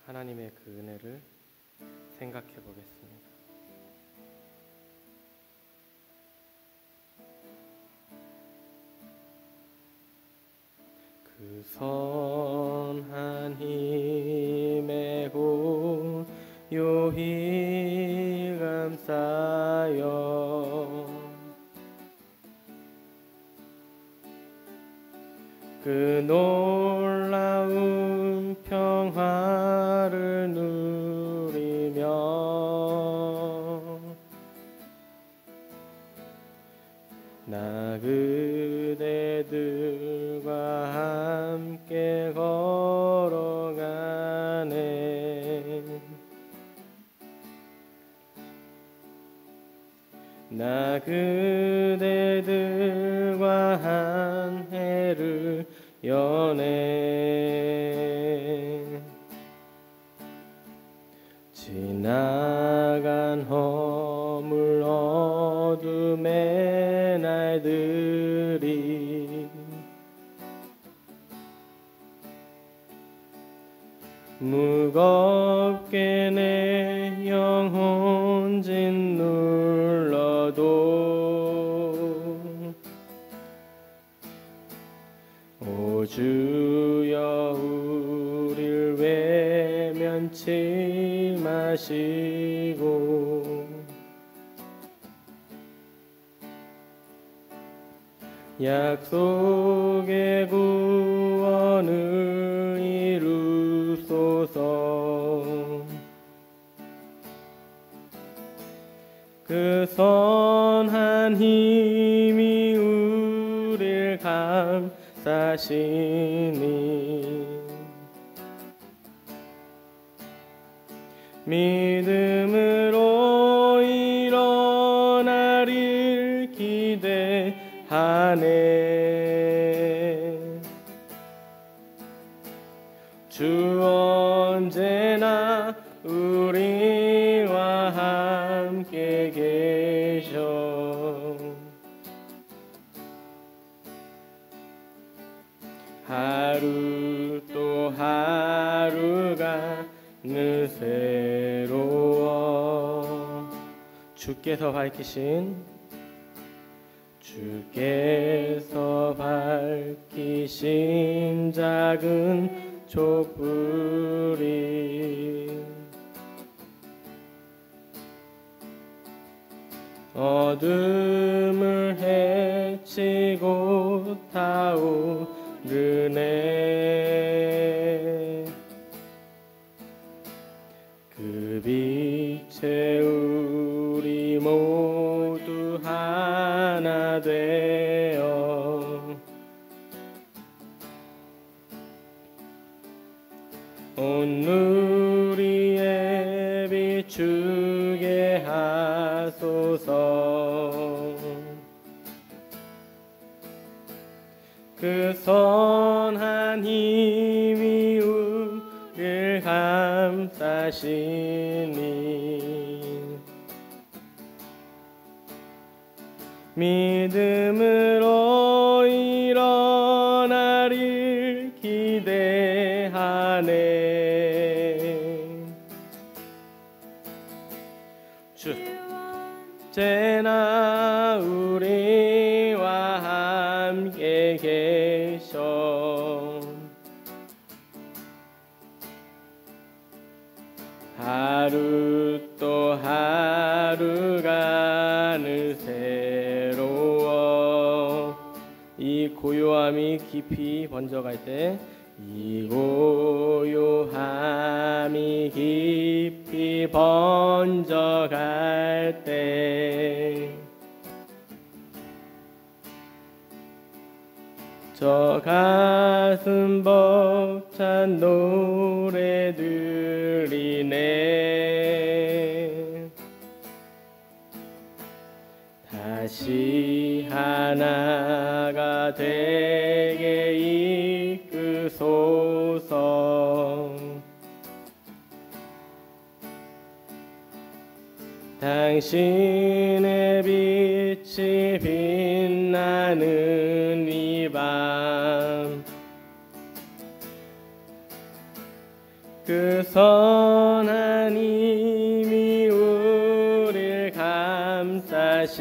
하나님의 그 은혜를 생각해 보겠습니다. 그 선한 힘에 고요히 감싸여 그 놀라운 평화를 누리며 나 그대들과 함께 걸어가네. 나 그대들과 한 해를 여네. 지나간 허물 어둠의 날들이 무겁게 내 영혼 짓눌러도 오 주여 우릴 외면치 마시고 약속의 구원을 이루소서. 그 선한 힘이 우릴 감싸시니 믿음으로 일어나릴 기대하네. 주 언제나 우리와 함께 계셔. 하루 또 하루가 늘 새로워. 주께서 밝히신 작은 촛불이 어둠을 헤치고 타오르네. 그 빛에 우리 모두 하나 되어 온 누리에 비추게 하소서. 그 선한 힘이 우리를 감싸시니 믿음으로 일어나릴 기대하네. 주 언제나 우리와 함께 계셔. 하루 또 하루가 늘 새로워. 이 고요함이 깊이 번져갈 때, 이 고요함이 깊이 번져갈 때 저 가슴 벅찬 노래들이네. 다시 하나가 되게 이끄소서. 당신의 빛이 빛나는 이 밤 그 선한 힘이 우릴 감싸시니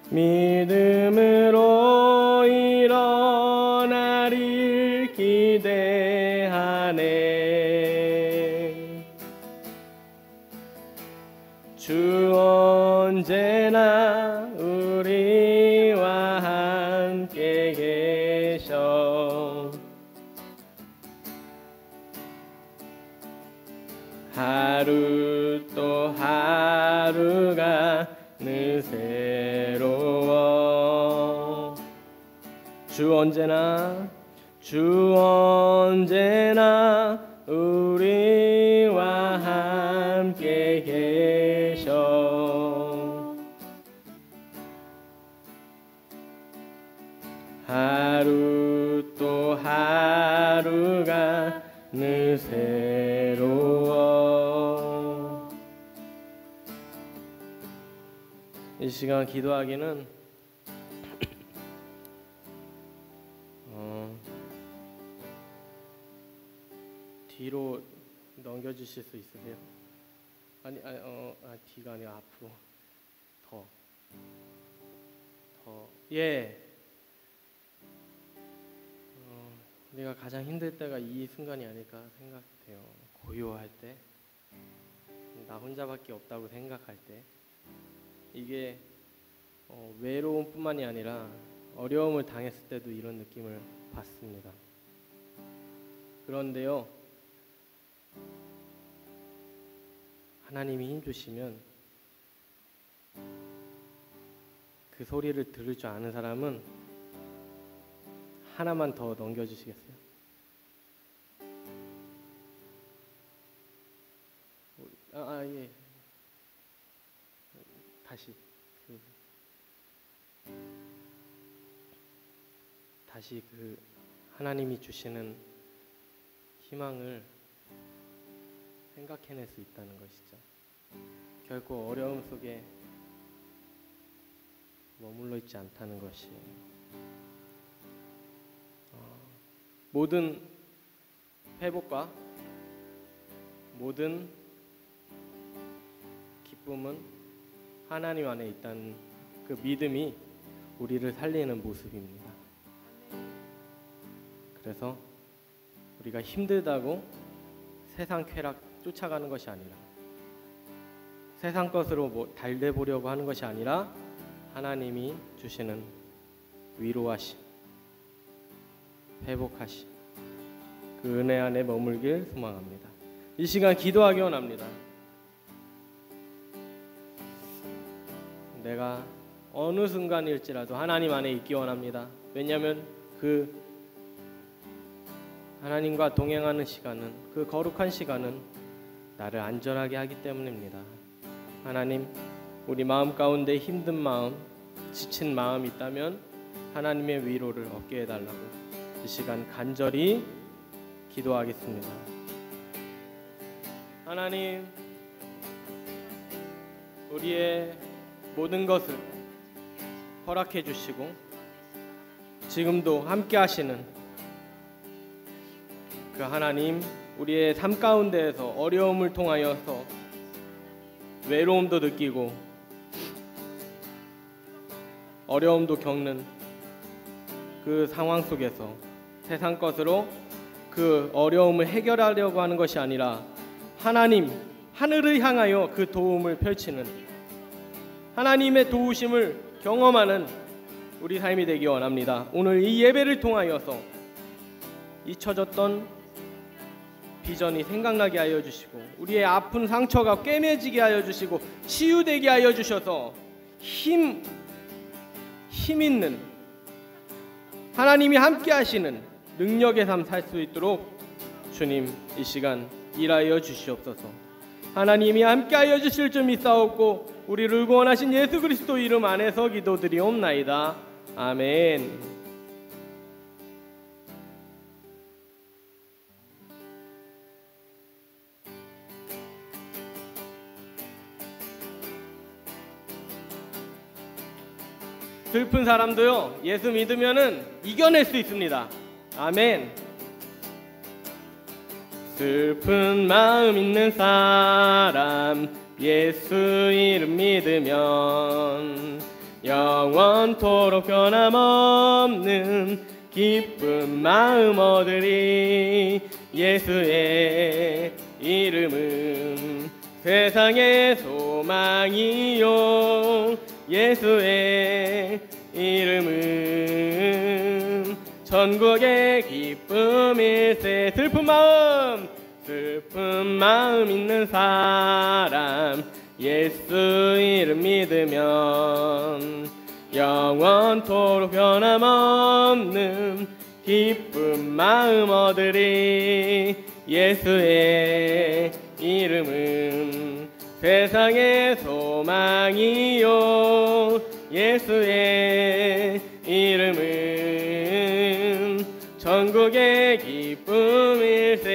믿음으로 일어나릴 기대하네. 주 언제나 우리와 함께 계셔. 하루 또 하루가 늘 새로워. 주 언제나 우리와 함께 계셔. 하루 또 하루가 늘 새로워. 이 시간 기도하기는 뒤로 넘겨주실 수 있으세요? 뒤가 아니라 앞으로 더. 예. 우리가 가장 힘들 때가 이 순간이 아닐까 생각돼요. 고요할 때, 나 혼자밖에 없다고 생각할 때, 이게 외로움뿐만이 아니라 어려움을 당했을 때도 이런 느낌을 받습니다. 그런데요, 하나님이 힘 주시면 그 소리를 들을 줄 아는 사람은 하나만 더 넘겨주시겠어요? 예. 다시 그 하나님이 주시는 희망을 생각해낼 수 있다는 것이죠. 결코 어려움 속에 머물러 있지 않다는 것이. 모든 회복과 모든 기쁨은 하나님 안에 있다는 그 믿음이 우리를 살리는 모습입니다. 그래서 우리가 힘들다고 세상 쾌락 쫓아가는 것이 아니라, 세상 것으로 달래보려고 하는 것이 아니라 하나님이 주시는 위로하심, 회복하심, 그 은혜 안에 머물길 소망합니다. 이 시간 기도하기 원합니다. 내가 어느 순간일지라도 하나님 안에 있기 원합니다. 왜냐하면 그 하나님과 동행하는 시간은, 그 거룩한 시간은 나를 안전하게 하기 때문입니다. 하나님, 우리 마음 가운데 힘든 마음, 지친 마음이 있다면 하나님의 위로를 얻게 해달라고 이 시간 간절히 기도하겠습니다. 하나님, 우리의 모든 것을 허락해 주시고 지금도 함께 하시는 그 하나님, 우리의 삶 가운데에서 어려움을 통하여서 외로움도 느끼고 어려움도 겪는 그 상황 속에서 세상 것으로 그 어려움을 해결하려고 하는 것이 아니라 하나님, 하늘을 향하여 그 도움을 펼치는, 하나님의 도우심을 경험하는 우리 삶이 되기 원합니다. 오늘 이 예배를 통하여서 잊혀졌던 비전이 생각나게 하여 주시고, 우리의 아픈 상처가 꿰매지게 하여 주시고, 치유되게 하여 주셔서 힘 있는 하나님이 함께 하시는 능력의 삶 살 수 있도록 주님 이 시간 일하여 주시옵소서. 하나님이 함께 하여 주실 줄 믿사옵고 우리를 구원하신 예수 그리스도 이름 안에서 기도드리옵나이다. 아멘. 슬픈 사람도요, 예수 믿으면은 이겨낼 수 있습니다. 아멘. 슬픈 마음 있는 사람 예수 이름 믿으면 영원토록 변함없는 기쁜 마음 얻으리. 예수의 이름은 세상의 소망이요, 예수의 이름은 천국의 기쁨일세. 슬픈 마음 있는 사람 예수 이름 믿으면 영원토록 변함없는 기쁜 마음 얻으리. 예수의 이름은 세상의 소망이요, 예수의 이름은 천국의 기쁨일세.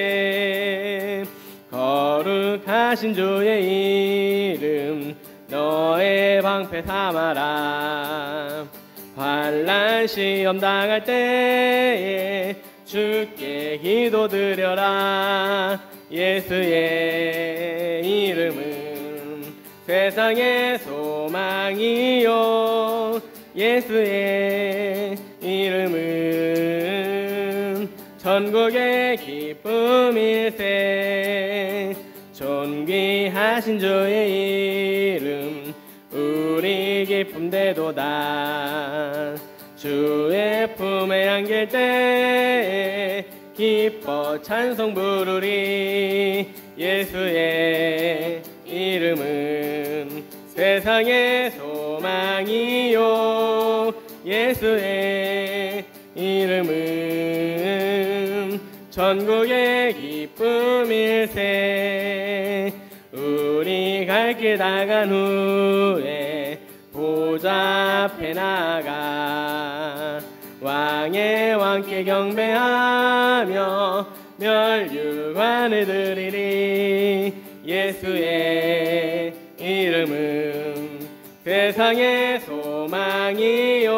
거룩하신 주의 이름 너의 방패 삼아라. 환난 시험 당할 때에 주께 기도드려라. 예수의 이름은 세상의 소망이요, 예수의 이름은 천국의 기쁨일세. 존귀하신 주의 이름 우리 기쁨되도다. 주의 품에 안길 때 기뻐 찬송 부르리. 예수의 이름은 세상의 소망이요, 예수의 이름은 천국의 기쁨일세. 우리 갈 길 다 간 후에 보좌 앞에 나가 왕의 왕께 경배하며 멸류관을 드리리. 예수의 이름은 세상의 소망이요,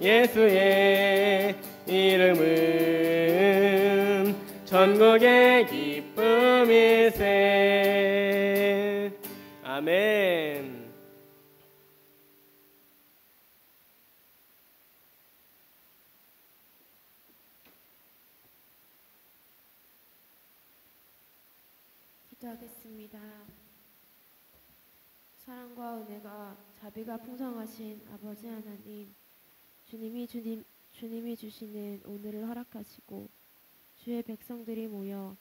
예수의 이름은 천국의 기쁨일세. 아멘. 기도하겠습니다. 사랑과 은혜가 자비가 풍성하신 아버지 하나님, 주님이 주시는 오늘을 허락하시고 주의 백성들이 모여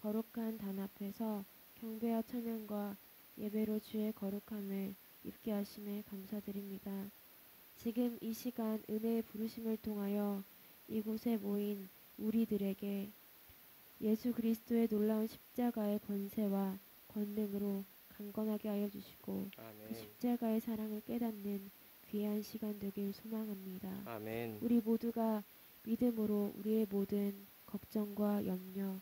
거룩한 단 앞에서 경배와 찬양과 예배로 주의 거룩함을 입게 하심에 감사드립니다. 지금 이 시간 은혜의 부르심을 통하여 이곳에 모인 우리들에게 예수 그리스도의 놀라운 십자가의 권세와 권능으로 강건하게 하여 주시고 아멘. 그 십자가의 사랑을 깨닫는 귀한 시간 되길 소망합니다. 아멘. 우리 모두가 믿음으로 우리의 모든 걱정과 염려,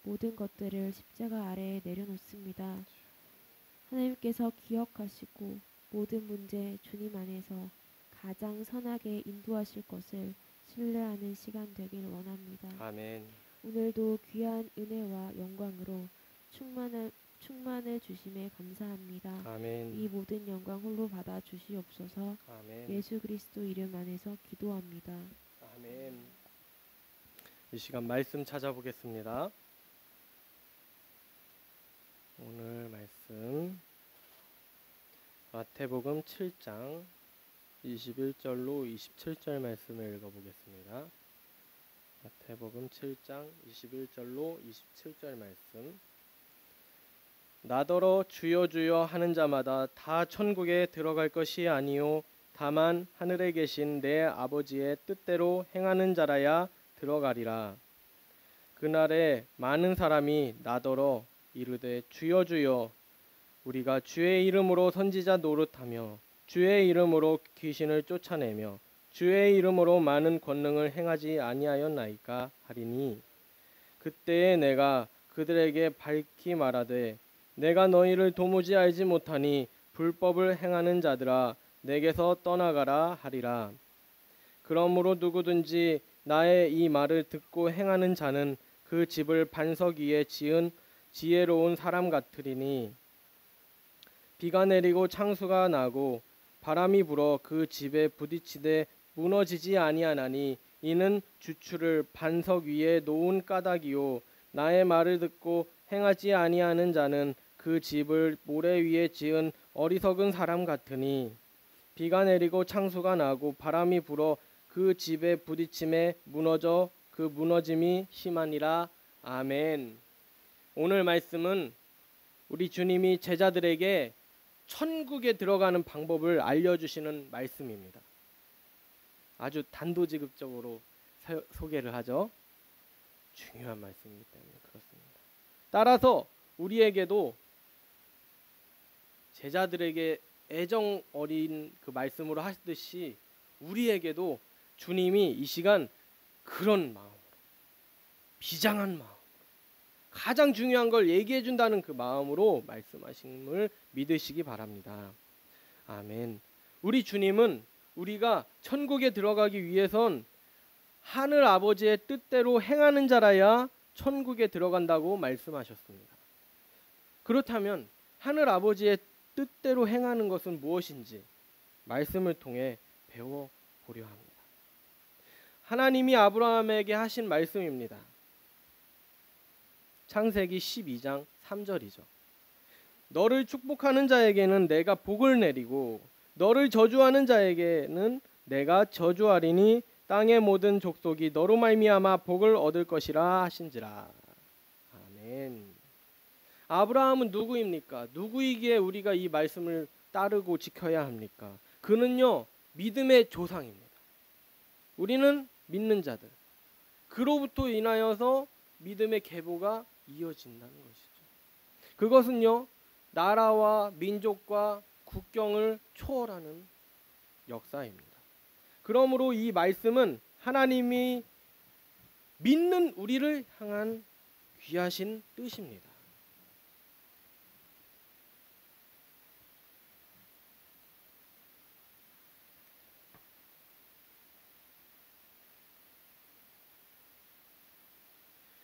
모든 것들을 십자가 아래에 내려놓습니다. 하나님께서 기억하시고 모든 문제 주님 안에서 가장 선하게 인도하실 것을 신뢰하는 시간 되길 원합니다. 아멘. 오늘도 귀한 은혜와 영광으로 충만을 주심에 감사합니다. 아멘. 이 모든 영광 홀로 받아 주시옵소서. 아멘. 예수 그리스도 이름 안에서 기도합니다. 아멘. 이 시간 말씀 찾아보겠습니다. 오늘 말씀 마태복음 7장 21절로 27절 말씀을 읽어보겠습니다. 마태복음 7장 21절로 27절 말씀. 나더러 주여 주여 하는 자마다 다 천국에 들어갈 것이 아니요 다만 하늘에 계신 내 아버지의 뜻대로 행하는 자라야 들어가리라. 그날에 많은 사람이 나더러 이르되 주여 주여 우리가 주의 이름으로 선지자 노릇하며 주의 이름으로 귀신을 쫓아내며 주의 이름으로 많은 권능을 행하지 아니하였나이까 하리니 그때에 내가 그들에게 밝히 말하되 내가 너희를 도무지 알지 못하니 불법을 행하는 자들아 내게서 떠나가라 하리라. 그러므로 누구든지 나의 이 말을 듣고 행하는 자는 그 집을 반석 위에 지은 지혜로운 사람 같으리니 비가 내리고 창수가 나고 바람이 불어 그 집에 부딪히되 무너지지 아니하나니 이는 주추를 반석 위에 놓은 까닭이요 나의 말을 듣고 행하지 아니하는 자는 그 집을 모래 위에 지은 어리석은 사람 같으니 비가 내리고 창수가 나고 바람이 불어 그 집에 부딪힘에 무너져 그 무너짐이 심하니라. 아멘. 오늘 말씀은 우리 주님이 제자들에게 천국에 들어가는 방법을 알려주시는 말씀입니다. 아주 단도직입적으로 소개를 하죠. 중요한 말씀이기 때문에 그렇습니다. 따라서 우리에게도 제자들에게 애정 어린 그 말씀으로 하시듯이 우리에게도 주님이 이 시간 그런 마음으로 비장한 마음 가장 중요한 걸 얘기해 준다는 그 마음으로 말씀하심을 믿으시기 바랍니다. 아멘. 우리 주님은 우리가 천국에 들어가기 위해선 하늘 아버지의 뜻대로 행하는 자라야 천국에 들어간다고 말씀하셨습니다. 그렇다면 하늘 아버지의 뜻대로 행하는 것은 무엇인지 말씀을 통해 배워보려 합니다. 하나님이 아브라함에게 하신 말씀입니다. 창세기 12장 3절이죠. 너를 축복하는 자에게는 내가 복을 내리고 너를 저주하는 자에게는 내가 저주하리니 땅의 모든 족속이 너로 말미암아 복을 얻을 것이라 하신지라. 아멘. 아브라함은 누구입니까? 누구이기에 우리가 이 말씀을 따르고 지켜야 합니까? 그는요 믿음의 조상입니다. 우리는 믿는 자들. 그로부터 인하여서 믿음의 계보가 이어진다는 것이죠. 그것은요 나라와 민족과 국경을 초월하는 역사입니다. 그러므로 이 말씀은 하나님이 믿는 우리를 향한 귀하신 뜻입니다.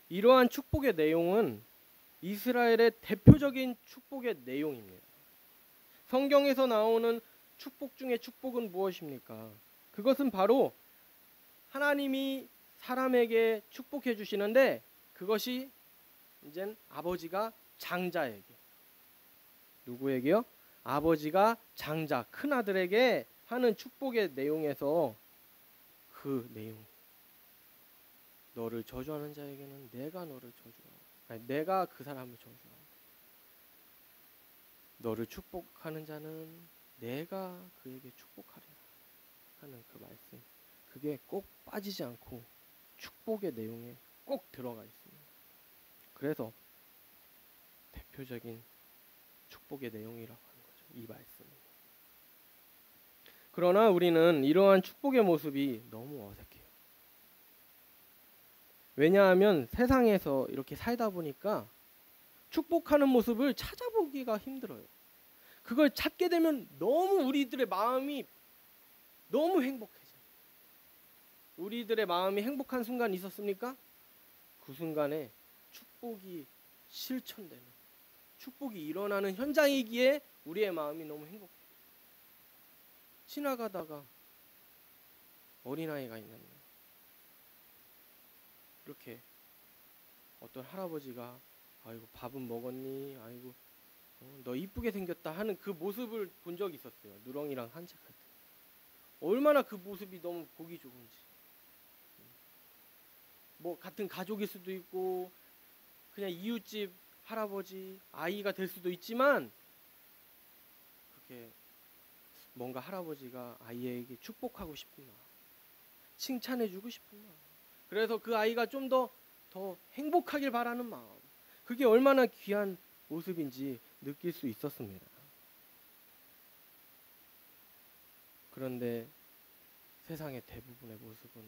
이러한 축복의 내용은 이스라엘의 대표적인 축복의 내용입니다. 성경에서 나오는 축복 중에 축복은 무엇입니까? 그것은 바로 하나님이 사람에게 축복해 주시는데 그것이 이젠 아버지가 장자에게 누구에게요? 아버지가 장자 큰아들에게 하는 축복의 내용에서 그 내용 너를 저주하는 자에게는 내가 너를 저주하고 내가 그 사람을 저주하고 너를 축복하는 자는 내가 그에게 축복하리라 하는 그 말씀 그게 꼭 빠지지 않고 축복의 내용에 꼭 들어가 있습니다. 그래서 대표적인 축복의 내용이라고 하는 거죠. 이 말씀은. 그러나 우리는 이러한 축복의 모습이 너무 어색해요. 왜냐하면 세상에서 이렇게 살다 보니까 축복하는 모습을 찾아보기가 힘들어요. 그걸 찾게 되면 너무 우리들의 마음이 너무 행복해져요. 우리들의 마음이 행복한 순간이 있었습니까? 그 순간에 축복이 실천되는 축복이 일어나는 현장이기에 우리의 마음이 너무 행복해요. 지나가다가 어린아이가 있는데 이렇게 어떤 할아버지가 아이고 밥은 먹었니? 아이고 너 이쁘게 생겼다 하는 그 모습을 본 적이 있었어요. 누렁이랑 산책할 때. 얼마나 그 모습이 너무 보기 좋은지. 뭐 같은 가족일 수도 있고 그냥 이웃집 할아버지 아이가 될 수도 있지만 그렇게 뭔가 할아버지가 아이에게 축복하고 싶은 마음, 칭찬해주고 싶은 마음, 그래서 그 아이가 좀 더 행복하길 바라는 마음, 그게 얼마나 귀한 모습인지 느낄 수 있었습니다. 그런데 세상의 대부분의 모습은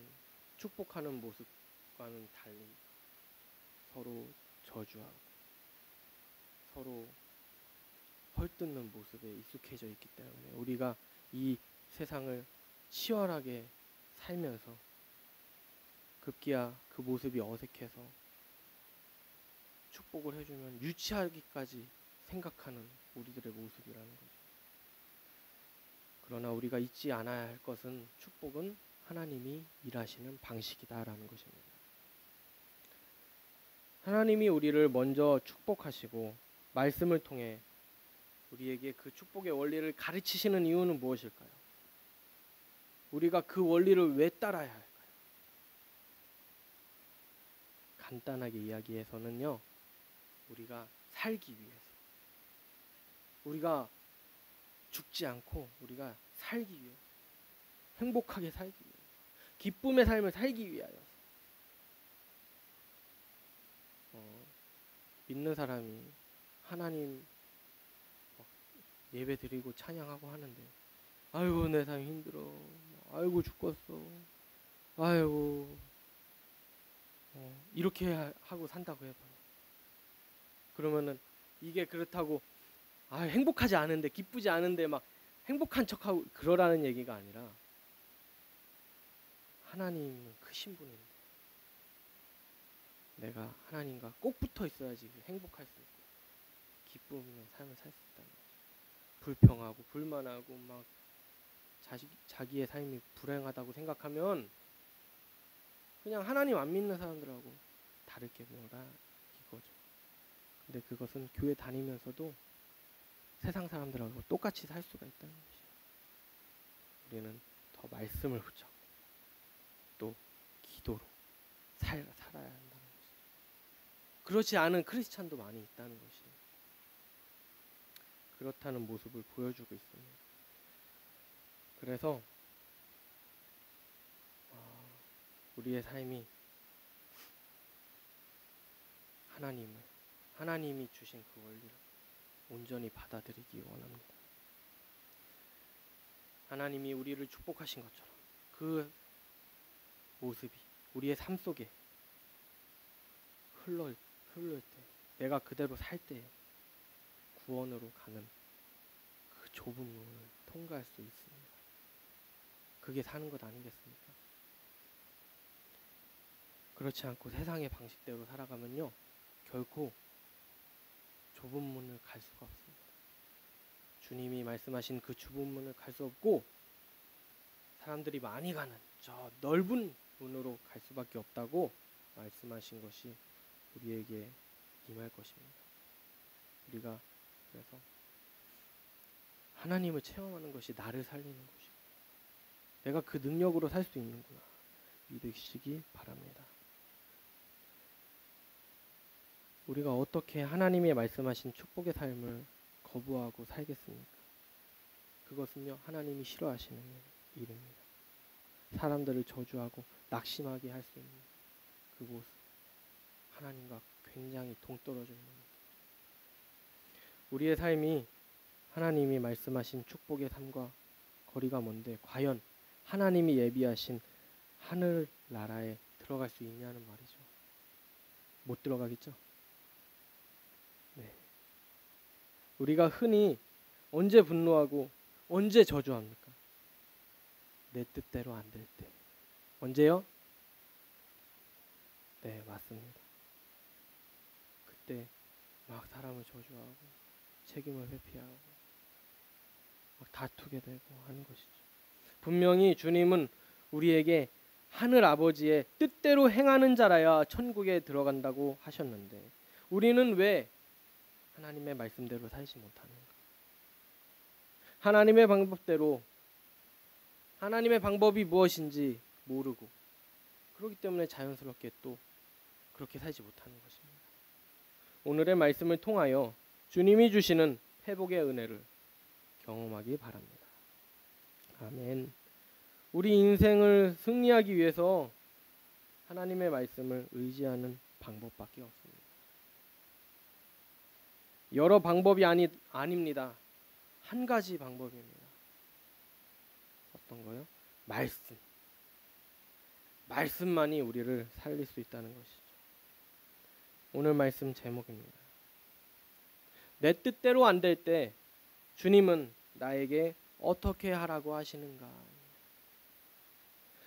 축복하는 모습과는 달리 서로 저주하고 서로 헐뜯는 모습에 익숙해져 있기 때문에 우리가 이 세상을 치열하게 살면서 급기야 그 모습이 어색해서 축복을 해주면 유치하기까지 생각하는 우리들의 모습이라는 거죠. 그러나 우리가 잊지 않아야 할 것은 축복은 하나님이 일하시는 방식이다라는 것입니다. 하나님이 우리를 먼저 축복하시고 말씀을 통해 우리에게 그 축복의 원리를 가르치시는 이유는 무엇일까요? 우리가 그 원리를 왜 따라야 할까요? 간단하게 이야기해서는요, 우리가 살기 위해서, 우리가 죽지 않고 우리가 살기 위해, 행복하게 살기 위해, 기쁨의 삶을 살기 위하여. 믿는 사람이 하나님 예배 드리고 찬양하고 하는데, 아이고 내 삶 힘들어, 아이고 죽겠어, 아이고 이렇게 하고 산다고 해봐요. 그러면은 이게 그렇다고 행복하지 않은데, 기쁘지 않은데 막 행복한 척하고 그러라는 얘기가 아니라, 하나님은 크신 분인데 내가 하나님과 꼭 붙어 있어야지 행복할 수 있고 기쁨 있는 삶을 살 수 있다는 거죠. 불평하고 불만하고 막 자기의 삶이 불행하다고 생각하면 그냥 하나님 안 믿는 사람들하고 다를 게 뭐라 이거죠. 근데 그것은 교회 다니면서도 세상 사람들하고 똑같이 살 수가 있다는 것이에요. 우리는 더 말씀을 붙잡고 또 기도로 살아야 한다는 것이죠. 그렇지 않은 크리스찬도 많이 있다는 것이에요. 그렇다는 모습을 보여주고 있습니다. 그래서 우리의 삶이 하나님이 주신 그 원리를 온전히 받아들이기 원합니다. 하나님이 우리를 축복하신 것처럼 그 모습이 우리의 삶 속에 흘러 때, 내가 그대로 살 때 구원으로 가는 그 좁은 문을 통과할 수 있습니다. 그게 사는 것 아니겠습니까? 그렇지 않고 세상의 방식대로 살아가면요, 결코 좁은 문을 갈 수가 없습니다. 주님이 말씀하신 그 좁은 문을 갈 수 없고, 사람들이 많이 가는 저 넓은 문으로 갈 수밖에 없다고 말씀하신 것이 우리에게 임할 것입니다. 우리가 그래서 하나님을 체험하는 것이 나를 살리는 것이고, 내가 그 능력으로 살 수 있는구나 믿으시기 바랍니다. 우리가 어떻게 하나님의 말씀하신 축복의 삶을 거부하고 살겠습니까? 그것은요, 하나님이 싫어하시는 일입니다. 사람들을 저주하고 낙심하게 할 수 있는 그곳, 하나님과 굉장히 동떨어져 있는 것. 우리의 삶이 하나님이 말씀하신 축복의 삶과 거리가 먼데 과연 하나님이 예비하신 하늘 나라에 들어갈 수 있냐는 말이죠. 못 들어가겠죠? 네. 우리가 흔히 언제 분노하고 언제 저주합니까? 내 뜻대로 안 될 때. 언제요? 네, 맞습니다. 그때 막 사람을 저주하고 책임을 회피하고 막 다투게 되고 하는 것이죠. 분명히 주님은 우리에게 하늘 아버지의 뜻대로 행하는 자라야 천국에 들어간다고 하셨는데, 우리는 왜 하나님의 말씀대로 살지 못하는가? 하나님의 방법대로, 하나님의 방법이 무엇인지 모르고, 그렇기 때문에 자연스럽게 또 그렇게 살지 못하는 것입니다. 오늘의 말씀을 통하여 주님이 주시는 회복의 은혜를 경험하기 바랍니다. 아멘. 우리 인생을 승리하기 위해서 하나님의 말씀을 의지하는 방법밖에 없습니다. 여러 방법이 아닙니다. 한 가지 방법입니다. 어떤 거요? 말씀. 말씀만이 우리를 살릴 수 있다는 것이죠. 오늘 말씀 제목입니다. 내 뜻대로 안 될 때 주님은 나에게 어떻게 하라고 하시는가?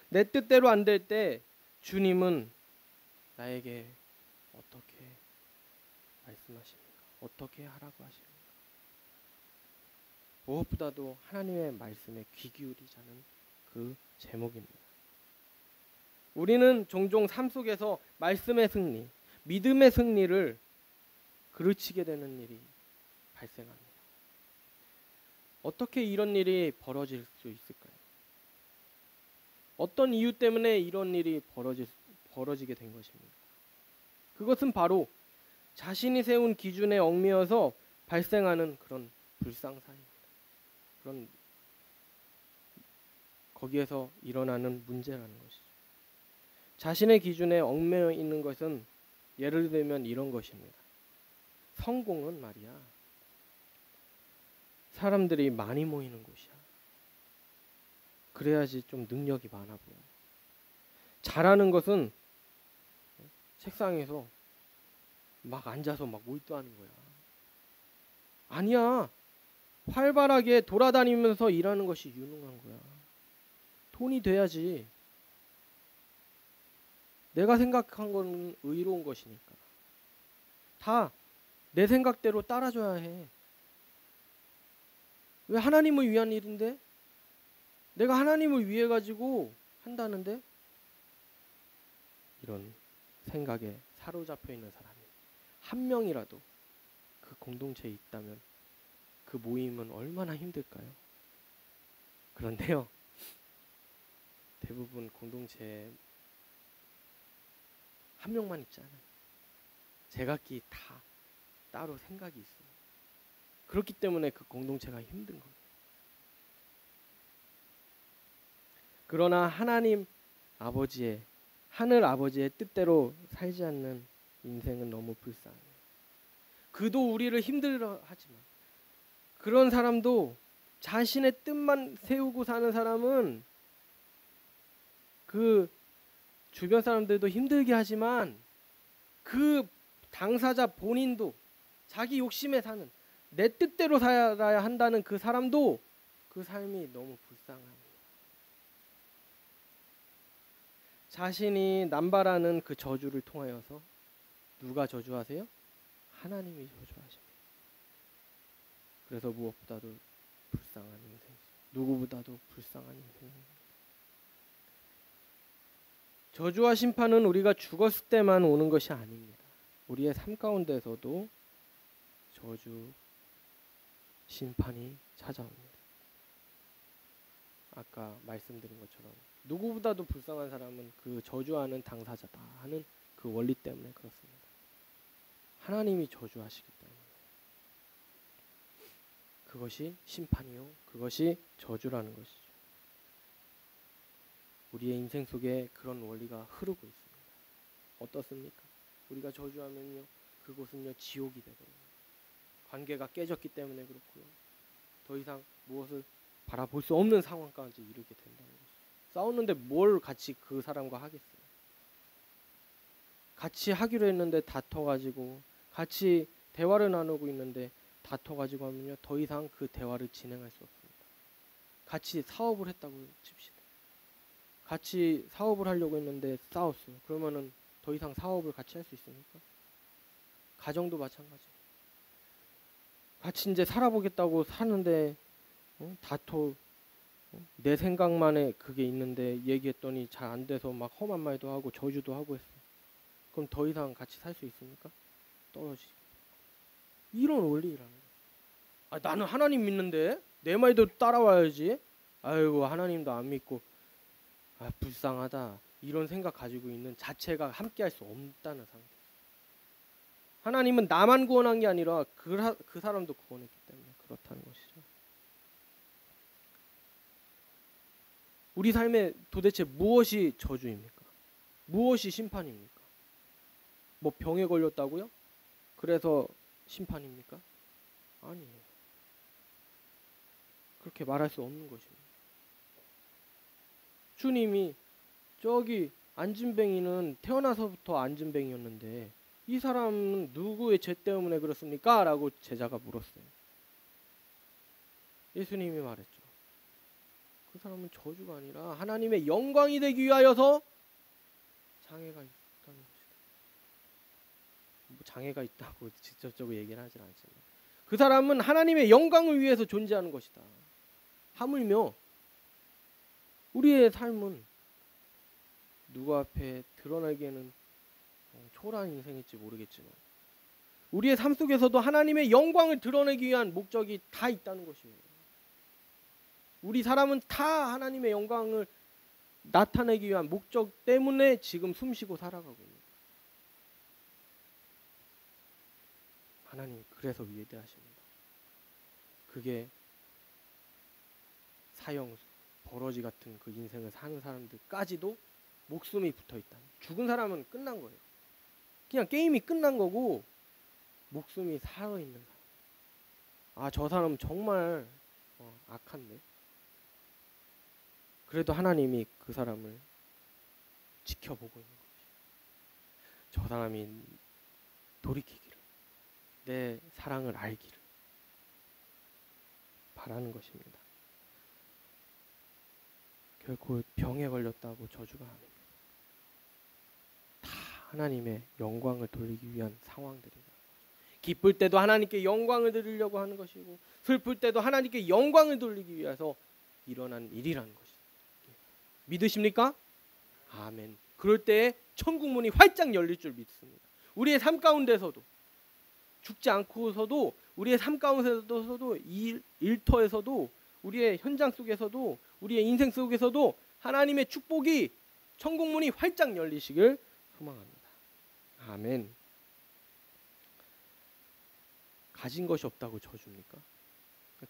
내 뜻대로 안 될 때 주님은 나에게 어떻게 말씀하십니까? 어떻게 하라고 하십니까? 무엇보다도 하나님의 말씀에 귀 기울이자는 그 제목입니다. 우리는 종종 삶 속에서 말씀의 승리, 믿음의 승리를 그르치게 되는 일이 발생합니다. 어떻게 이런 일이 벌어질 수 있을까요? 어떤 이유 때문에 이런 일이 벌어지게 된 것입니까? 그것은 바로 자신이 세운 기준에 얽매여서 발생하는 그런 불상사입니다. 그런 거기에서 일어나는 문제라는 것이죠. 자신의 기준에 얽매여 있는 것은 예를 들면 이런 것입니다. 성공은 말이야, 사람들이 많이 모이는 곳이야. 그래야지 좀 능력이 많아 보여. 잘하는 것은 책상에서 막 앉아서 막 몰두하는 거야. 아니야. 활발하게 돌아다니면서 일하는 것이 유능한 거야. 돈이 돼야지. 내가 생각한 건 의로운 것이니까. 다 내 생각대로 따라줘야 해. 왜 하나님을 위한 일인데? 내가 하나님을 위해 가지고 한다는데? 이런 생각에 사로잡혀 있는 사람이 한 명이라도 그 공동체에 있다면 그 모임은 얼마나 힘들까요? 그런데요, 대부분 공동체에 한 명만 있잖아요. 제각기 다 따로 생각이 있어요. 그렇기 때문에 그 공동체가 힘든 겁니다. 그러나 하나님 아버지의, 하늘 아버지의 뜻대로 살지 않는 인생은 너무 불쌍해요. 그도 우리를 힘들어 하지만, 그런 사람도 자신의 뜻만 세우고 사는 사람은 그 주변 사람들도 힘들게 하지만 그 당사자 본인도 자기 욕심에 사는, 내 뜻대로 살아야 한다는 그 사람도 그 삶이 너무 불쌍합니다. 자신이 남발하는 그 저주를 통하여서 누가 저주하세요? 하나님이 저주하십니다. 그래서 무엇보다도 불쌍한 인생, 누구보다도 불쌍한 인생입니다. 저주와 심판은 우리가 죽었을 때만 오는 것이 아닙니다. 우리의 삶 가운데서도 저주, 심판이 찾아옵니다. 아까 말씀드린 것처럼 누구보다도 불쌍한 사람은 그 저주하는 당사자다 하는 그 원리 때문에 그렇습니다. 하나님이 저주하시기 때문에 그것이 심판이요, 그것이 저주라는 것이죠. 우리의 인생 속에 그런 원리가 흐르고 있습니다. 어떻습니까? 우리가 저주하면요, 그곳은요 지옥이 되거든요. 관계가 깨졌기 때문에 그렇고요. 더 이상 무엇을 바라볼 수 없는 상황까지 이르게 된다는 것이죠. 싸웠는데 뭘 같이 그 사람과 하겠어요? 같이 하기로 했는데 다퉈가지고, 같이 대화를 나누고 있는데 다퉈가지고 하면요, 더 이상 그 대화를 진행할 수 없습니다. 같이 사업을 했다고 칩시다. 같이 사업을 하려고 했는데 싸웠어요. 그러면은 더 이상 사업을 같이 할 수 있습니까? 가정도 마찬가지. 같이 이제 살아보겠다고 사는데 내 생각만에 그게 있는데 얘기했더니 잘 안 돼서 막 험한 말도 하고 저주도 하고 했어. 그럼 더 이상 같이 살 수 있습니까? 떨어지지. 이런 원리라는 거죠. 아, 나는 하나님 믿는데 내 말도 따라와야지. 아이고, 하나님도 안 믿고, 아, 불쌍하다, 이런 생각 가지고 있는 자체가 함께 할 수 없다는 상태. 하나님은 나만 구원한 게 아니라 그 사람도 구원했기 때문에 그렇다는 것이죠. 우리 삶에 도대체 무엇이 저주입니까? 무엇이 심판입니까? 뭐 병에 걸렸다고요? 그래서 심판입니까? 아니에요. 그렇게 말할 수 없는 것입니다. 주님이 저기 안진뱅이는 태어나서부터 안진뱅이였는데 이 사람은 누구의 죄 때문에 그렇습니까? 라고 제자가 물었어요. 예수님이 말했죠. 그 사람은 저주가 아니라 하나님의 영광이 되기 위하여서 장애가 있다는 것이다. 뭐 장애가 있다고 직접적으로 얘기는 하진 않지만 그 사람은 하나님의 영광을 위해서 존재하는 것이다. 하물며 우리의 삶은 누구 앞에 드러나기에는 초라한 인생일지 모르겠지만 우리의 삶 속에서도 하나님의 영광을 드러내기 위한 목적이 다 있다는 것이에요. 우리 사람은 다 하나님의 영광을 나타내기 위한 목적 때문에 지금 숨쉬고 살아가고 있는 거예요. 하나님 그래서 위대하십니다. 그게 사형, 버러지 같은 그 인생을 사는 사람들까지도 목숨이 붙어있다. 죽은 사람은 끝난 거예요. 그냥 게임이 끝난 거고 목숨이 살아있는 사람. 아, 저 사람 정말 악한데. 그래도 하나님이 그 사람을 지켜보고 있는 거지. 저 사람이 돌이키기를, 내 사랑을 알기를 바라는 것입니다. 결코 병에 걸렸다고 저주가 아닙니다. 다 하나님의 영광을 돌리기 위한 상황들이다. 기쁠 때도 하나님께 영광을 드리려고 하는 것이고 슬플 때도 하나님께 영광을 돌리기 위해서 일어난 일이라는 것이다. 믿으십니까? 아멘. 그럴 때 천국 문이 활짝 열릴 줄 믿습니다. 우리의 삶 가운데서도 죽지 않고서도 우리의 삶 가운데서도 일터에서도 우리의 현장 속에서도 우리의 인생 속에서도 하나님의 축복이 천국 문이 활짝 열리시길 소망합니다. 아멘. 가진 것이 없다고 저줍니까?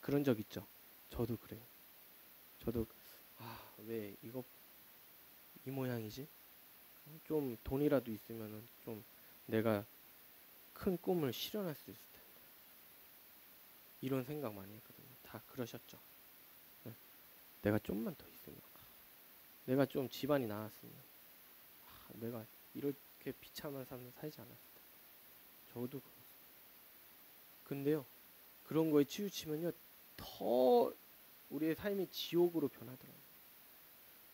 그런 적 있죠. 저도 그래요. 저도 왜 이거 이 모양이지? 좀 돈이라도 있으면은 좀 내가 큰 꿈을 실현할 수 있을 텐데. 이런 생각 많이 했거든요. 다 그러셨죠. 네. 내가 좀만 더 있으면, 내가 좀 집안이 나았으면, 내가 이렇게 비참한 삶을 살지 않았을 텐데. 저도 그렇습니다. 근데요, 그런 거에 치우치면요, 더 우리의 삶이 지옥으로 변하더라고요.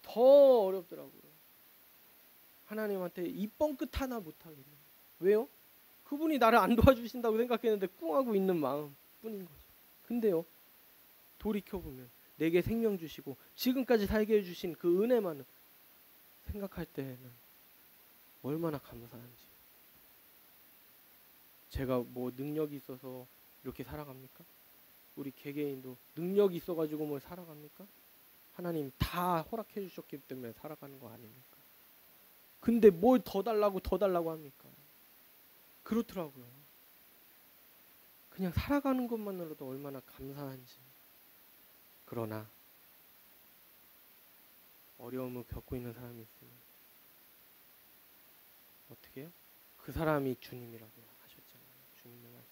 더 어렵더라고요. 하나님한테 이 뻥끗 하나 못하겠네요. 왜요? 그분이 나를 안 도와주신다고 생각했는데 꿍하고 있는 마음뿐인 거죠. 근데요, 돌이켜보면 내게 생명 주시고 지금까지 살게 해주신 그 은혜만을 생각할 때는 얼마나 감사한지. 제가 뭐 능력이 있어서 이렇게 살아갑니까? 우리 개개인도 능력이 있어가지고 뭘 살아갑니까? 하나님 다 허락해 주셨기 때문에 살아가는 거 아닙니까? 근데 뭘 더 달라고 합니까? 그렇더라고요. 그냥 살아가는 것만으로도 얼마나 감사한지. 그러나 어려움을 겪고 있는 사람이 있으면 어떻게 해요? 그 사람이 주님이라고 하셨잖아요. 주님의 말씀.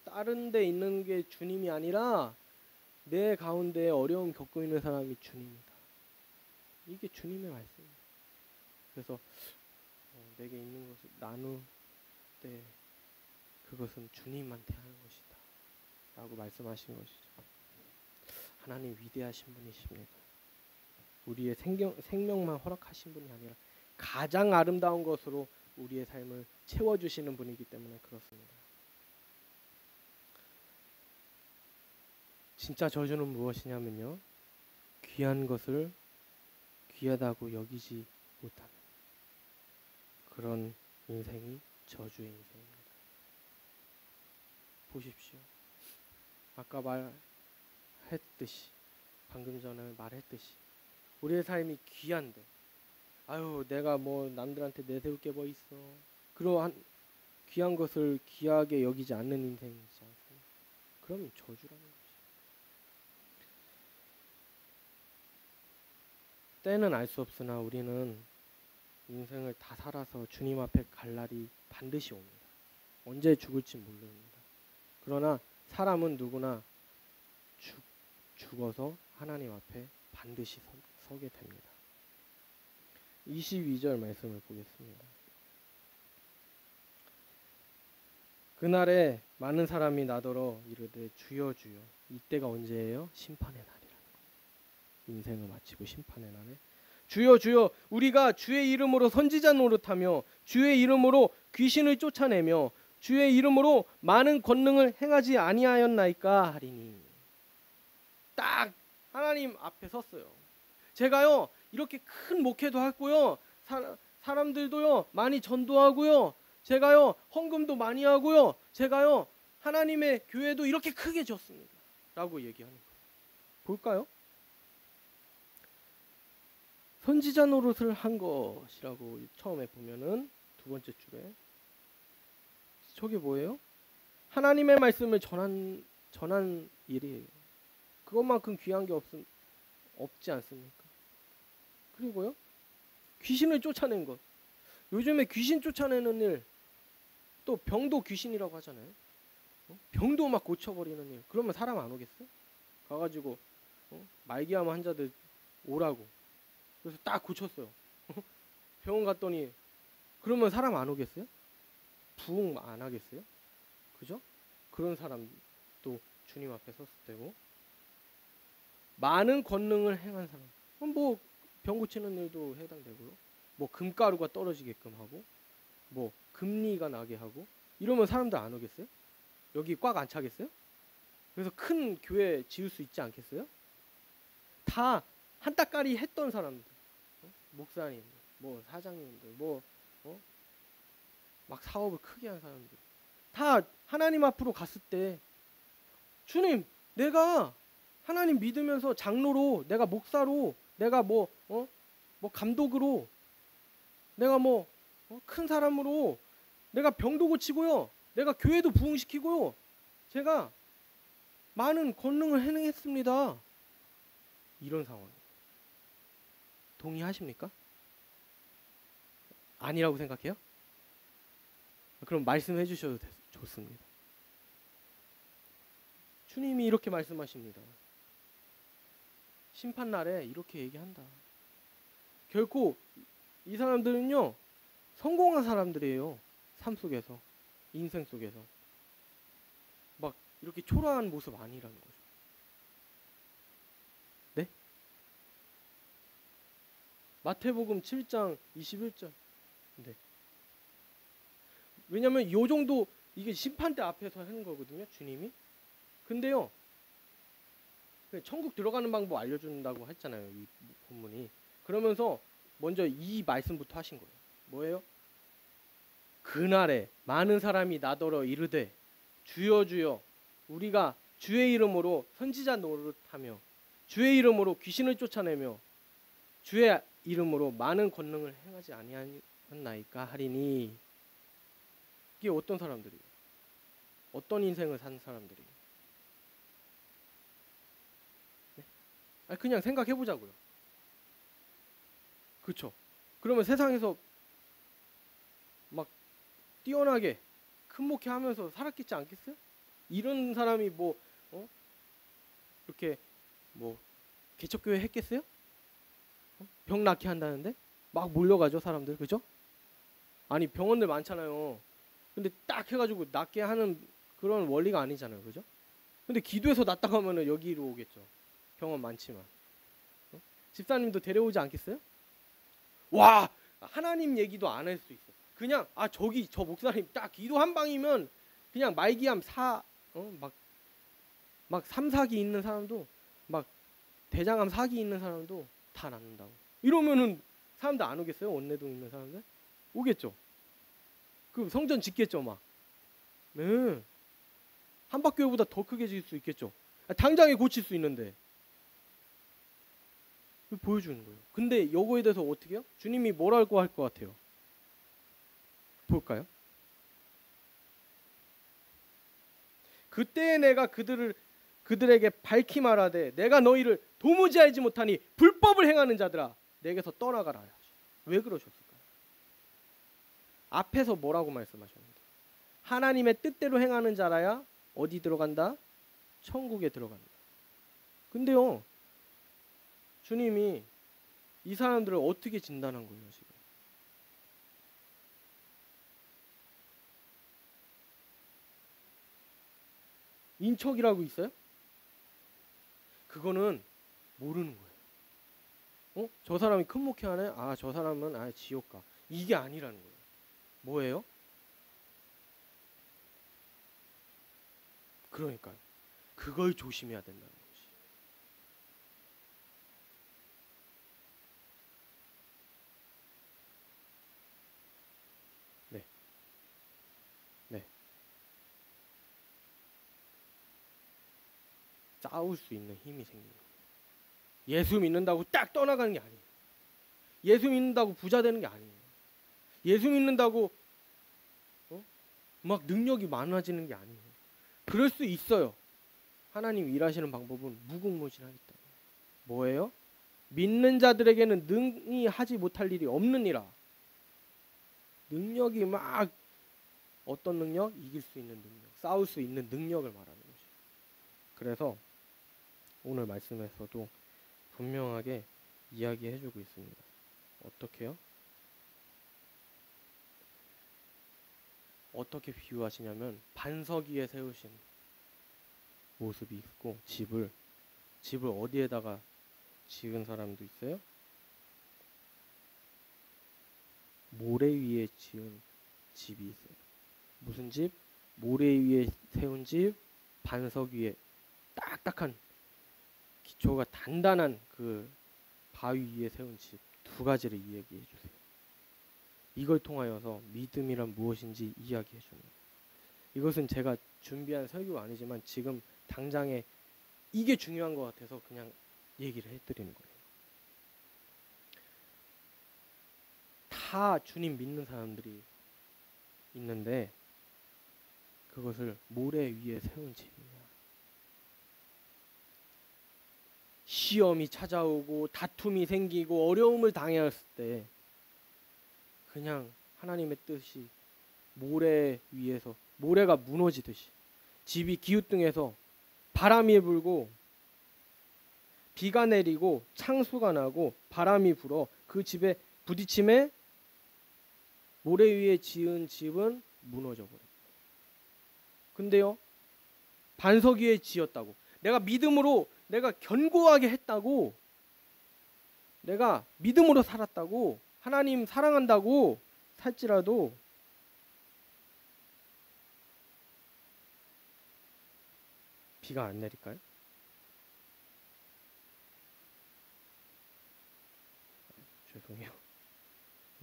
다른 데 있는 게 주님이 아니라 내 가운데 어려움 겪고 있는 사람이 주님이다. 이게 주님의 말씀입니다. 그래서 내게 있는 것을 나눌 때 그것은 주님한테 하는 것이다 라고 말씀하신 것이죠. 하나님 위대하신 분이십니다. 우리의 생명만 허락하신 분이 아니라 가장 아름다운 것으로 우리의 삶을 채워주시는 분이기 때문에 그렇습니다. 진짜 저주는 무엇이냐면요, 귀한 것을 귀하다고 여기지 못하는 그런 인생이 저주의 인생입니다. 보십시오. 아까 말했듯이, 방금 전에 말했듯이 우리의 삶이 귀한데 내가 뭐 남들한테 내세울 게 뭐 있어, 그러한 귀한 것을 귀하게 여기지 않는 인생이지 않습니까? 그러면 저주라는 거죠. 때는 알 수 없으나 우리는 인생을 다 살아서 주님 앞에 갈 날이 반드시 옵니다. 언제 죽을지 모릅니다. 그러나 사람은 누구나 죽어서 하나님 앞에 반드시 서게 됩니다. 22절 말씀을 보겠습니다. 그날에 많은 사람이 나더러 이르되 주여 주여, 이때가 언제예요? 심판의 날이라는 거죠. 인생을 마치고 심판의 날에 주여 주여 우리가 주의 이름으로 선지자 노릇하며 주의 이름으로 귀신을 쫓아내며 주의 이름으로 많은 권능을 행하지 아니하였나이까 하리니. 딱 하나님 앞에 섰어요. 제가요 이렇게 큰 목회도 하고요, 사람들도요 많이 전도하고요, 제가요 헌금도 많이 하고요, 제가요 하나님의 교회도 이렇게 크게 졌습니다 라고 얘기하는 거예요. 볼까요? 선지자 노릇을 한 것이라고 처음에 보면은 두 번째 줄에 저게 뭐예요? 하나님의 말씀을 전한 일이에요. 그것만큼 귀한 게 없지 않습니까? 그리고요 귀신을 쫓아낸 것. 요즘에 귀신 쫓아내는 일, 또 병도 귀신이라고 하잖아요. 병도 막 고쳐버리는 일. 그러면 사람 안 오겠어요? 가가지고 말기암 환자들 오라고. 그래서 딱 고쳤어요. 병원 갔더니 그러면 사람 안 오겠어요? 부흥 안 하겠어요? 그죠? 그런 사람도 주님 앞에 섰을 때고, 많은 권능을 행한 사람, 뭐 병 고치는 일도 해당되고요. 뭐 금가루가 떨어지게끔 하고, 뭐 금리가 나게 하고, 이러면 사람들 안 오겠어요? 여기 꽉 안 차겠어요? 그래서 큰 교회 지을 수 있지 않겠어요? 다 한따까리 했던 사람들, 목사님들, 뭐 사장님들, 막 사업을 크게 한 사람들, 다 하나님 앞으로 갔을 때 주님, 내가 하나님 믿으면서 장로로, 내가 목사로, 내가 뭐 감독으로, 내가 큰 사람으로 내가 병도 고치고요, 내가 교회도 부흥시키고요, 제가 많은 권능을 행했습니다. 이런 상황 동의하십니까? 아니라고 생각해요? 그럼 말씀해 주셔도 좋습니다. 주님이 이렇게 말씀하십니다. 심판날에 이렇게 얘기한다. 결코 이 사람들은요 성공한 사람들이에요. 삶 속에서, 인생 속에서 막 이렇게 초라한 모습 아니라는 거죠. 네? 마태복음 7장 21절. 네. 왜냐면 요 정도, 이게 심판대 앞에서 하는 거거든요, 주님이. 근데요, 천국 들어가는 방법 알려준다고 했잖아요, 이 본문이. 그러면서 먼저 이 말씀부터 하신 거예요. 뭐예요? 그날에 많은 사람이 나더러 이르되 주여 주여 우리가 주의 이름으로 선지자 노릇하며 주의 이름으로 귀신을 쫓아내며 주의 이름으로 많은 권능을 행하지 아니하였나이까 하리니. 이게 어떤 사람들이에요? 어떤 인생을 산 사람들이에요? 네? 아니, 그냥 생각해 보자고요. 그렇죠? 그러면 세상에서 막 뛰어나게 큰 목회하면서 살았겠지 않겠어요? 이런 사람이 이렇게 개척교회 했겠어요? 병 낫게 한다는데 막 몰려가죠, 사람들. 그죠? 아니, 병원들 많잖아요. 근데 딱 해가지고 낫게 하는 그런 원리가 아니잖아요. 그죠? 근데 기도해서 낫다고 하면은 여기로 오겠죠. 병원 많지만. 집사님도 데려오지 않겠어요? 와, 하나님 얘기도 안 할 수 있어. 그냥 저기 저 목사님 딱 기도 한 방이면 그냥 말기암 막 3, 4기 있는 사람도, 막 대장암 4기 있는 사람도 다 낫는다고. 이러면은 사람들 안 오겠어요? 원내동 있는 사람들? 오겠죠. 그 성전 짓겠죠, 막. 네. 한박교회보다 더 크게 지을 수 있겠죠. 당장에 고칠 수 있는데. 보여주는 거예요. 근데 요거에 대해서 어떻게 해요? 주님이 뭐라고 할 것 같아요? 볼까요? 그때 내가 그들에게 밝히 말하되 내가 너희를 도무지 알지 못하니 불법을 행하는 자들아 내게서 떠나가라. 왜 그러셨을까요? 앞에서 뭐라고 말씀하셨는데? 하나님의 뜻대로 행하는 자라야 어디 들어간다? 천국에 들어간다. 근데요, 주님이 이 사람들을 어떻게 진단한 거예요, 지금? 인척이라고 있어요? 그거는 모르는 거예요. 저 사람이 큰 목회하네? 아, 저 사람은 지옥 가. 이게 아니라는 거예요. 뭐예요? 그러니까요. 그걸 조심해야 된다는 것이. 네. 네. 싸울 수 있는 힘이 생기는 거예요. 예수 믿는다고 딱 떠나가는 게 아니에요. 예수 믿는다고 부자 되는 게 아니에요. 예수 믿는다고 막 능력이 많아지는 게 아니에요. 그럴 수 있어요. 하나님 일하시는 방법은 무궁무진하겠다. 뭐예요? 믿는 자들에게는 능히 하지 못할 일이 없느니라. 능력이 막 어떤 능력? 이길 수 있는 능력, 싸울 수 있는 능력을 말하는 것이죠. 그래서 오늘 말씀에서도 분명하게 이야기해주고 있습니다. 어떻게요? 어떻게 비유하시냐면 반석 위에 세우신 모습이 있고 집을 어디에다가 지은 사람도 있어요? 모래 위에 지은 집이 있어요. 무슨 집? 모래 위에 세운 집, 반석 위에 딱딱한 기초가 단단한 그 바위 위에 세운 집, 두 가지를 이야기해 주세요. 이걸 통하여서 믿음이란 무엇인지 이야기해 주는 거예요. 이것은 제가 준비한 설교가 아니지만 지금 당장에 이게 중요한 것 같아서 그냥 얘기를 해드리는 거예요. 다 주님 믿는 사람들이 있는데 그것을 모래 위에 세운 집이냐. 시험이 찾아오고 다툼이 생기고 어려움을 당했을 때 그냥 하나님의 뜻이 모래 위에서 모래가 무너지듯이 집이 기우뚱해서 바람이 불고 비가 내리고 창수가 나고 바람이 불어 그 집에 부딪힘에 모래 위에 지은 집은 무너져 버려요. 근데요, 반석 위에 지었다고, 내가 믿음으로 내가 견고하게 했다고, 내가 믿음으로 살았다고, 하나님 사랑한다고 살지라도 비가 안 내릴까요? 죄송해요.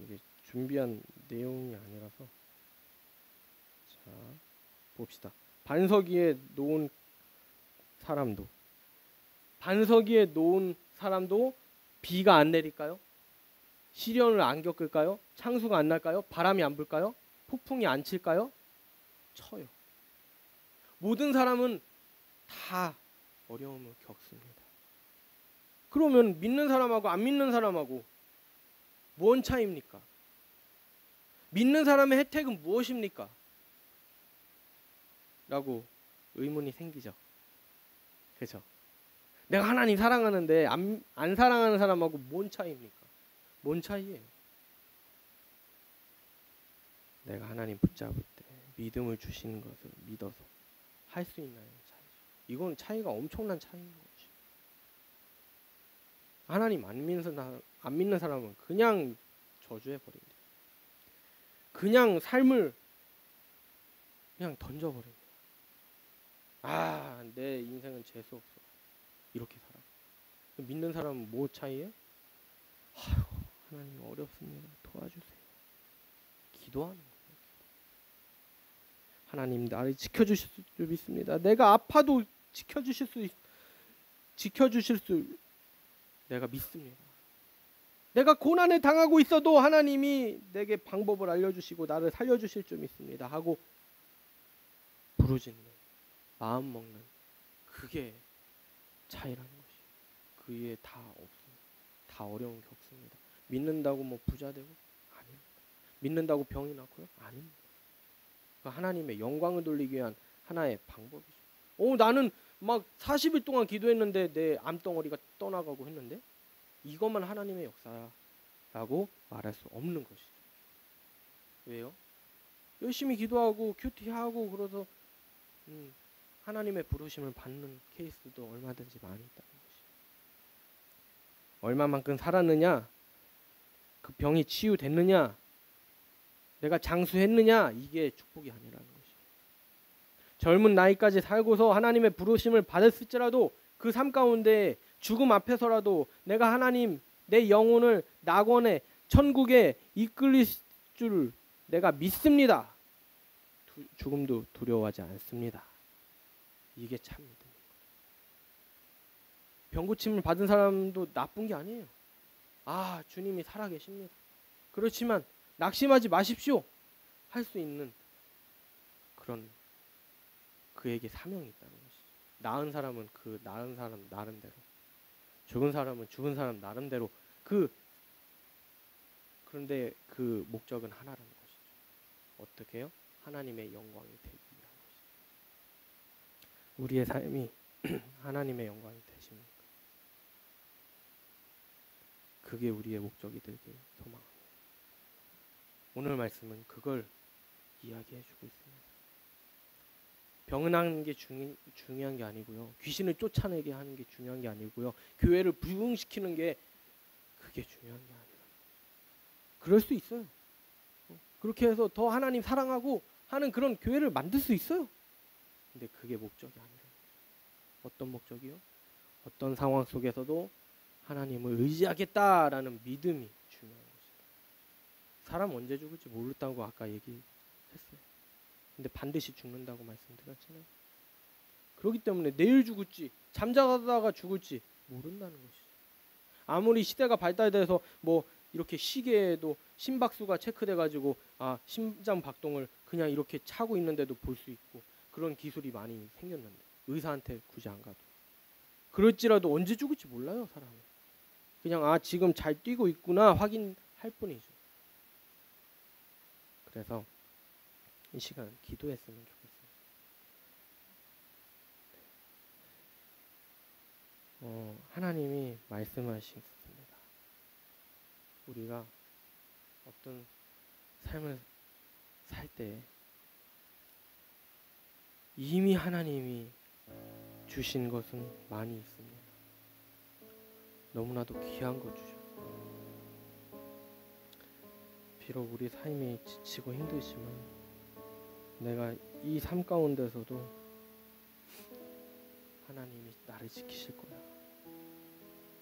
이게 준비한 내용이 아니라서. 자, 봅시다. 반석 위에 놓은 사람도 비가 안 내릴까요? 시련을 안 겪을까요? 창수가 안 날까요? 바람이 안 불까요? 폭풍이 안 칠까요? 쳐요. 모든 사람은 다 어려움을 겪습니다. 그러면 믿는 사람하고 안 믿는 사람하고 뭔 차이입니까? 믿는 사람의 혜택은 무엇입니까? 라고 의문이 생기죠. 그렇죠? 내가 하나님 사랑하는데 안 사랑하는 사람하고 뭔 차이입니까? 뭔 차이예요? 내가 하나님 붙잡을 때 믿음을 주시는 것을 믿어서 할 수 있나요? 차이죠. 이건 차이가 엄청난 차이인 거죠. 하나님 안 믿는 사람은 그냥 저주해 버립니다. 그냥 삶을 그냥 던져버립니다. 내 인생은 재수 없어. 이렇게 살아. 믿는 사람은 뭐 차이예요? 하나님 어렵습니다. 도와주세요. 기도하는 거예요. 하나님 나를 지켜주실 줄 믿습니다. 내가 아파도 지켜주실 수 내가 믿습니다. 내가 고난을 당하고 있어도 하나님이 내게 방법을 알려주시고 나를 살려주실 줄 믿습니다 하고 부르짖는, 마음 먹는, 그게 차이라는 것이. 그 위에 다 없습니다. 다 어려움 겪습니다. 믿는다고 뭐 부자 되고? 아닙니다. 믿는다고 병이 낫고요? 아닙니다. 하나님의 영광을 돌리기 위한 하나의 방법이죠. 나는 막 40일 동안 기도했는데 내 암덩어리가 떠나가고 했는데 이것만 하나님의 역사라고 말할 수 없는 것이죠. 왜요? 열심히 기도하고 큐티하고 그래서 하나님의 부르심을 받는 케이스도 얼마든지 많이 있다는 것이죠. 얼마만큼 살았느냐, 그 병이 치유됐느냐, 내가 장수했느냐, 이게 축복이 아니라는 것이죠. 젊은 나이까지 살고서 하나님의 부르심을 받았을지라도 그 삶 가운데 죽음 앞에서라도 내가 하나님 내 영혼을 낙원에 천국에 이끌릴 줄 내가 믿습니다. 죽음도 두려워하지 않습니다. 이게 참 믿음입니다. 병 고침을 받은 사람도 나쁜 게 아니에요. 아, 주님이 살아계십니다. 그렇지만 낙심하지 마십시오. 할 수 있는 그런 그에게 사명이 있다는 것이죠. 나은 사람은 그 나은 사람 나름대로, 죽은 사람은 죽은 사람 나름대로 그런데 그 목적은 하나라는 것이죠. 어떻게 해요? 하나님의 영광이 되기 위한 것이죠. 우리의 삶이 하나님의 영광이 되십니까? 그게 우리의 목적이 되길 소망합니다. 오늘 말씀은 그걸 이야기해 주고 있습니다. 병은 하는 게 중요한 게 아니고요. 귀신을 쫓아내게 하는 게 중요한 게 아니고요. 교회를 부흥시키는 게 그게 중요한 게 아니라. 그럴 수 있어요. 그렇게 해서 더 하나님 사랑하고 하는 그런 교회를 만들 수 있어요. 근데 그게 목적이 아니라. 어떤 목적이요? 어떤 상황 속에서도 하나님을 의지하겠다라는 믿음이 중요한 것이다. 사람 언제 죽을지 모른다고 아까 얘기했어요. 근데 반드시 죽는다고 말씀드렸잖아요. 그렇기 때문에 내일 죽을지 잠자다가 죽을지 모른다는 것이죠. 아무리 시대가 발달돼서 뭐 이렇게 시계에도 심박수가 체크돼가지고 심장 박동을 그냥 이렇게 차고 있는데도 볼 수 있고 그런 기술이 많이 생겼는데 의사한테 굳이 안 가도 그럴지라도 언제 죽을지 몰라요. 사람은 그냥 지금 잘 뛰고 있구나 확인할 뿐이죠. 그래서 이 시간 기도했으면 좋겠어요. 하나님이 말씀하셨습니다. 우리가 어떤 삶을 살 때 이미 하나님이 주신 것은 많이 있습니다. 너무나도 귀한 것 주셨어요. 비록 우리 삶이 지치고 힘들지만 내가 이 삶 가운데서도 하나님이 나를 지키실 거야.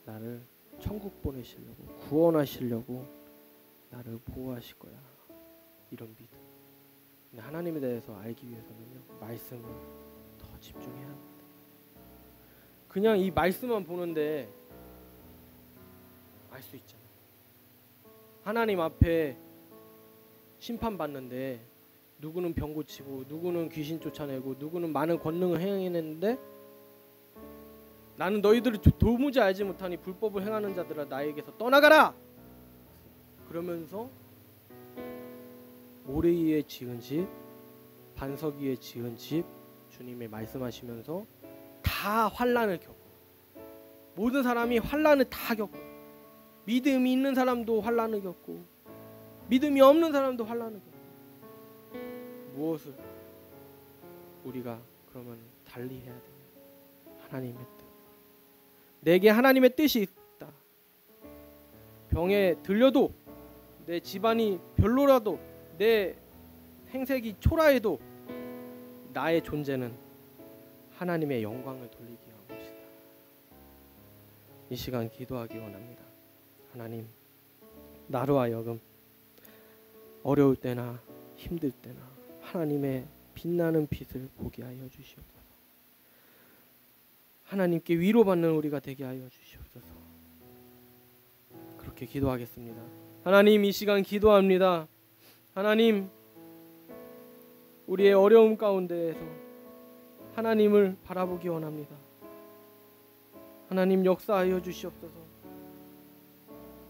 나를 천국 보내시려고 구원하시려고 나를 보호하실 거야. 이런 믿음. 근데 하나님에 대해서 알기 위해서는요, 말씀을 더 집중해야 합니다. 그냥 이 말씀만 보는데 알 수 있잖아요. 하나님 앞에 심판받는데 누구는 병 고치고 누구는 귀신 쫓아내고 누구는 많은 권능을 행해냈는데 나는 너희들을 도무지 알지 못하니 불법을 행하는 자들아 나에게서 떠나가라. 그러면서 모래 위에 지은 집, 반석 위에 지은 집 주님이 말씀하시면서 다 환난을 겪어. 모든 사람이 환난을 다 겪어. 믿음이 있는 사람도 환난을 겪고 믿음이 없는 사람도 환난을 겪고. 무엇을 우리가 그러면 달리 해야 되냐? 하나님의 뜻. 내게 하나님의 뜻이 있다. 병에 들려도 내 집안이 별로라도 내 행색이 초라해도 나의 존재는 하나님의 영광을 돌리기 위한 것이다. 이 시간 기도하기 원합니다. 하나님, 나로 하여금 어려울 때나 힘들 때나 하나님의 빛나는 빛을 보게 하여 주시옵소서. 하나님께 위로받는 우리가 되게 하여 주시옵소서. 그렇게 기도하겠습니다. 하나님, 이 시간 기도합니다. 하나님, 우리의 어려움 가운데에서 하나님을 바라보기 원합니다. 하나님, 역사하여 주시옵소서.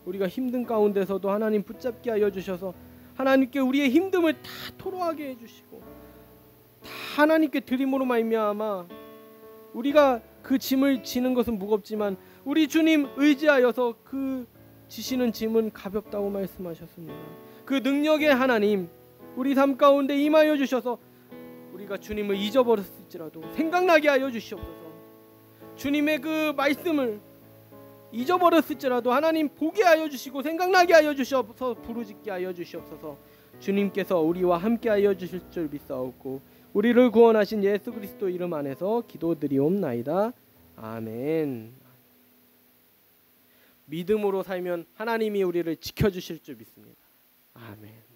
우리가 힘든 가운데서도 하나님 붙잡게 하여 주셔서 하나님께 우리의 힘듦을 다 토로하게 해주시고 다 하나님께 드림으로 말미암아 우리가 그 짐을 지는 것은 무겁지만 우리 주님 의지하여서 그 지시는 짐은 가볍다고 말씀하셨습니다. 그 능력의 하나님 우리 삶 가운데 임하여 주셔서 우리가 주님을 잊어버렸을지라도 생각나게 하여 주시옵소서. 주님의 그 말씀을 잊어버렸을지라도 하나님 보게 하여 주시고 생각나게 하여 주시옵소서. 부르짖게 하여 주시옵소서. 주님께서 우리와 함께 하여 주실 줄 믿사옵고 우리를 구원하신 예수 그리스도 이름 안에서 기도드리옵나이다. 아멘. 믿음으로 살면 하나님이 우리를 지켜주실 줄 믿습니다. 아멘.